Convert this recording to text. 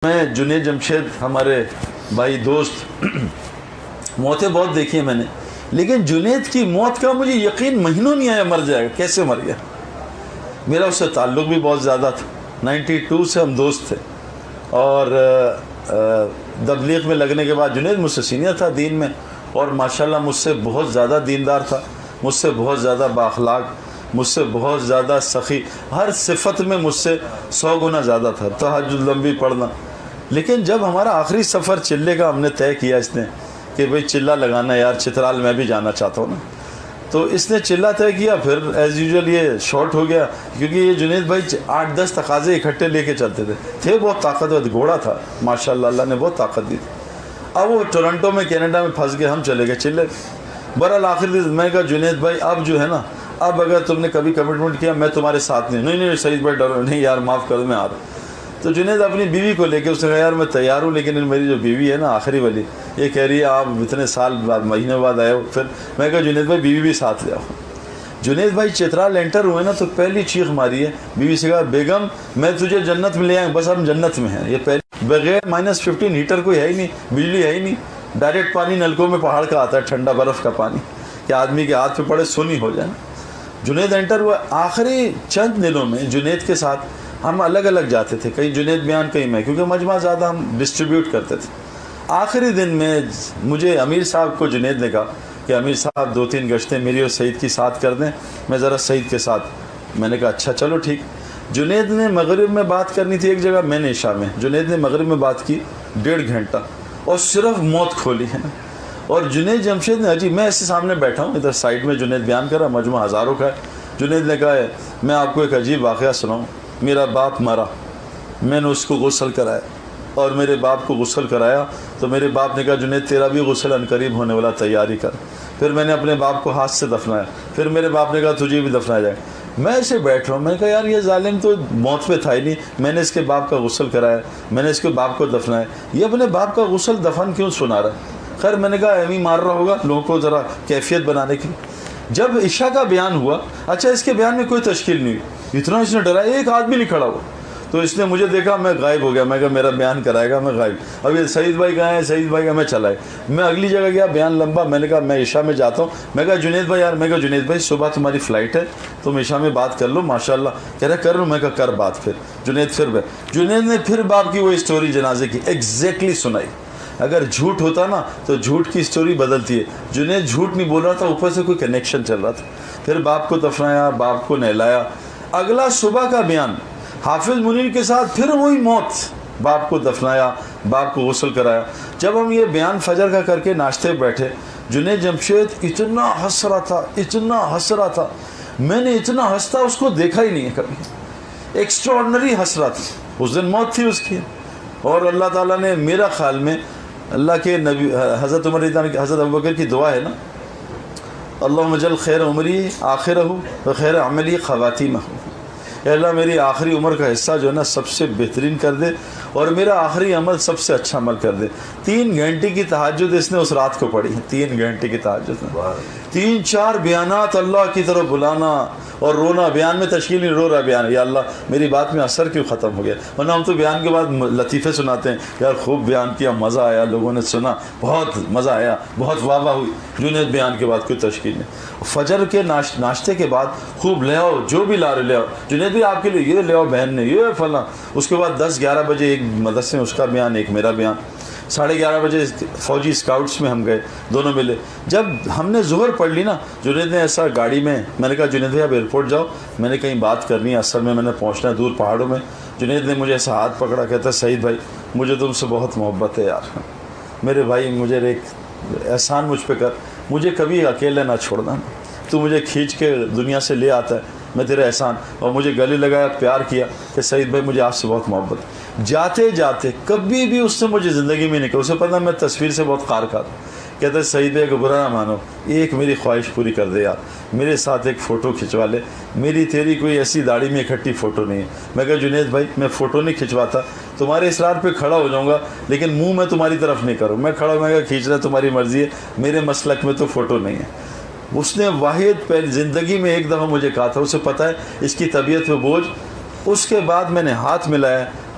میں جنید جمشید ہمارے بھائی دوست موتیں بہت دیکھی ہیں میں نے، لیکن جنید کی موت کا مجھے یقین مہینوں نہیں آیا مر جائے گا، کیسے مر گیا۔ میرا اس سے تعلق بھی بہت زیادہ تھا، 92 سے ہم دوست تھے، اور تبلیغ میں لگنے کے بعد جنید مجھ سے سینئر تھا دین میں، اور ماشاءاللہ مجھ سے بہت زیادہ دیندار تھا، مجھ سے بہت زیادہ بااخلاق، مجھ سے بہت زیادہ سخی، ہر صفت میں مجھ سے 100 گنا زیادہ تھا، تہجد لمبی پڑھنا۔ لیکن جب ہمارا آخری سفر چلے کا ہم نے طے کیا اس نے کہ بھئی چلہ لگانا یار، چترال میں بھی جانا چاہتا ہوں نا، تو اس نے چلہ طے کیا، پھر ایز یوزول یہ شارٹ ہو گیا، کیونکہ یہ جنید بھائی 8-10 تقاضے اکٹھے لے کے چلتے تھے بہت طاقتور گھوڑا تھا ماشاءاللہ، اللہ نے بہت طاقت دی تھی۔ اب وہ ٹورنٹو میں کینیڈا میں پھنس گئے، ہم چلے گئے چلے۔ بہرحال آخر دن میں کہا جنید بھائی اب جو ہے نا، اب اگر تم نے کبھی کمٹمنٹ کیا میں تمہارے ساتھ نہیں سعید بھائی ڈرو نہیں یار، معاف کر دو میں آ رہا ہوں۔ تو جنید اپنی بیوی کو لے کے اس نے کہا یار میں تیار ہوں، لیکن میری جو بیوی ہے نا آخری والی، یہ کہہ رہی ہے آپ اتنے سال بعد مہینے بعد آئے ہو۔ پھر میں کہا جنید بھائی بیوی بھی ساتھ لے آؤ۔ جنید بھائی چترال انٹر ہوئے نا تو پہلی چیخ ماری ہے، بیوی سے کہا بیگم میں تجھے جنت میں لے آئیں، بس ہم جنت میں ہیں۔ یہ پہلے بغیر -15 ہیٹر کوئی ہے ہی نہیں، بجلی ہے ہی نہیں، ڈائریکٹ پانی نلکوں میں پہاڑ کا آتا ہے، ٹھنڈا برف کا پانی کہ آدمی کے ہاتھ پہ پڑے سونی ہو جائے۔ جنید انٹر ہوا، آخری چند دنوں میں جنید کے ساتھ ہم الگ الگ جاتے تھے، کہیں جنید بیان کہیں میں، کیونکہ مجمع زیادہ ہم ڈسٹریبیوٹ کرتے تھے۔ آخری دن میں مجھے امیر صاحب کو جنید نے کہا کہ امیر صاحب 2-3 گشتیں میری اور سعید کی ساتھ کر دیں، میں ذرا سعید کے ساتھ۔ میں نے کہا اچھا چلو ٹھیک۔ جنید نے مغرب میں بات کرنی تھی ایک جگہ، میں نے عشاء میں، جنید نے مغرب میں بات کی 1.5 گھنٹہ اور صرف موت کھولی ہے نا۔ اور جنید جمشید نے میں ایسے سامنے بیٹھا ہوں، ادھر سائڈ میں جنید بیان کر رہا، مجمع ہزاروں کا ہے۔ جنید نے کہا ہے میں آپ کو ایک عجیب واقعہ سناؤں، میرا باپ مرا، میں نے اس کو غسل کرایا، اور میرے باپ کو غسل کرایا تو میرے باپ نے کہا جنید تیرا بھی غسل عنقریب ہونے والا، تیاری کر۔ پھر میں نے اپنے باپ کو ہاتھ سے دفنایا، پھر میرے باپ نے کہا تجھے بھی دفنایا جائے۔ میں ایسے بیٹھ رہا ہوں، میں نے کہا یار یہ ظالم تو موت پہ تھا ہی نہیں، میں نے اس کے باپ کا غسل کرایا، میں نے اس کے باپ کو دفنایا، یہ اپنے باپ کا غسل دفن کیوں سنا رہا ہے؟ خیر میں نے کہا ایویں مار رہا ہوگا لوگوں کو ذرا کیفیت بنانے کی۔ جب عشاء کا بیان ہوا، اچھا اس کے بیان میں کوئی تشکیل نہیں ہوئی، اتنا اس نے ڈرایا، ایک آدمی نہیں کھڑا ہوا، تو اس نے مجھے دیکھا، میں غائب ہو گیا، میں کہا میرا بیان کرائے گا، میں غائب۔ اب یہ سعید بھائی کہاں ہے، سعید بھائی کا میں چلا ہے، میں اگلی جگہ گیا، بیان لمبا، میں نے کہا میں عشاء میں جاتا ہوں۔ میں کہا جنید بھائی یار، میں کہا جنید بھائی صبح تمہاری فلائٹ ہے، تم عشاء میں بات کر لو ماشاءاللہ۔ کہہ رہا کر لوں، میں کہا کر بات۔ پھر جنید نے پھر باپ کی وہ اسٹوری جنازے کی ایگزیکٹلی سنائی۔ اگر جھوٹ ہوتا نا تو جھوٹ کی اسٹوری بدلتی ہے، جنید جھوٹ نہیں بول رہا تھا، اوپر سے کوئی کنیکشن چل رہا تھا۔ پھر باپ کو دفنایا، باپ کو نہلایا، اگلا صبح کا بیان حافظ منیر کے ساتھ پھر وہی موت، باپ کو دفنایا، باپ کو غسل کرایا۔ جب ہم یہ بیان فجر کا کر کے ناشتے بیٹھے، جنید جمشید اتنا ہنس رہا تھا، اتنا ہنس رہا تھا، میں نے اتنا ہنستا اس کو دیکھا ہی نہیں ہے کبھی، ایکسٹراڈنری ہنس رہا تھا۔ اس دن موت تھی اس کی، اور اللہ تعالیٰ نے میرا خیال میں اللہ کے نبی حضرت عمر حضرت ابوبکر کی دعا ہے نا، اللہم اجعل خیر عمری آخرہ و خیر عملی خواتیمہ، اے اللہ میری آخری عمر کا حصہ جو ہے نا سب سے بہترین کر دے، اور میرا آخری عمل سب سے اچھا عمل کر دے۔ 3 گھنٹے کی تہجد اس نے اس رات کو پڑھی ہے، 3 گھنٹے کی تہجد میں 3-4 بیانات اللہ کی طرف بلانا اور رونا، بیان میں تشکیل نہیں، رو رہا بیان، یا اللہ میری بات میں اثر کیوں ختم ہو گیا؟ ورنہ ہم تو بیان کے بعد لطیفے سناتے ہیں، یار خوب بیان کیا، مزہ آیا، لوگوں نے سنا، بہت مزہ آیا، بہت واہ واہ ہوئی۔ جنید بیان کے بعد کوئی تشکیل نہیں۔ فجر کے ناشتے کے بعد خوب لے آؤ، جو بھی لا رہے لے آؤ، جنید بھی آپ کے لیے یہ لے آؤ، بہن نے یہ فلاں۔ اس کے بعد 10-11 بجے ایک مدرسے میں اس کا بیان، ایک میرا بیان۔ 11:30 بجے فوجی اسکاؤٹس میں ہم گئے، دونوں ملے۔ جب ہم نے ظہر پڑھ لی نا، جنید نے ایسا گاڑی میں نے کہا جنید بھائی آپ ایئرپورٹ جاؤ، میں نے کہیں بات کرنی ہے، اصل میں نے پہنچنا ہے دور پہاڑوں میں۔ جنید نے مجھے ایسا ہاتھ پکڑا، کہتا سعید بھائی مجھے تم سے بہت محبت ہے یار، میرے بھائی مجھے ایک احسان مجھ پہ کر، مجھے کبھی اکیلے نہ چھوڑنا، تو مجھے کھینچ کے دنیا سے لے آتا ہے، میں تیرا احسان۔ اور مجھے گلے لگایا، پیار کیا کہ سعید بھائی مجھے آپ سے بہت محبت۔ جاتے جاتے کبھی بھی اس نے مجھے زندگی میں نہیں کہا، اسے پتہ میں تصویر سے بہت خار کھاتا، کہتا ہے سعید بھائی کو برا نہ مانو، ایک میری خواہش پوری کر دے یار، میرے ساتھ ایک فوٹو کھنچوا لے، میری تیری کوئی ایسی داڑھی میں اکٹھی فوٹو نہیں ہے۔ میں کہا جنید بھائی میں فوٹو نہیں کھنچواتا، تمہارے اصرار پہ کھڑا ہو جاؤں گا، لیکن منہ میں تمہاری طرف نہیں کروں، میں کھڑا ہوں، میں کہا کھینچنا تمہاری مرضی ہے، میرے مسلک میں تو فوٹو نہیں ہے۔ اس نے واحد پہلی زندگی میں ایک دفعہ مجھے کہا تھا، اسے پتہ ہے اس کی طبیعت پہ بوجھ۔ اس کے بعد میں نے ہاتھ ملایا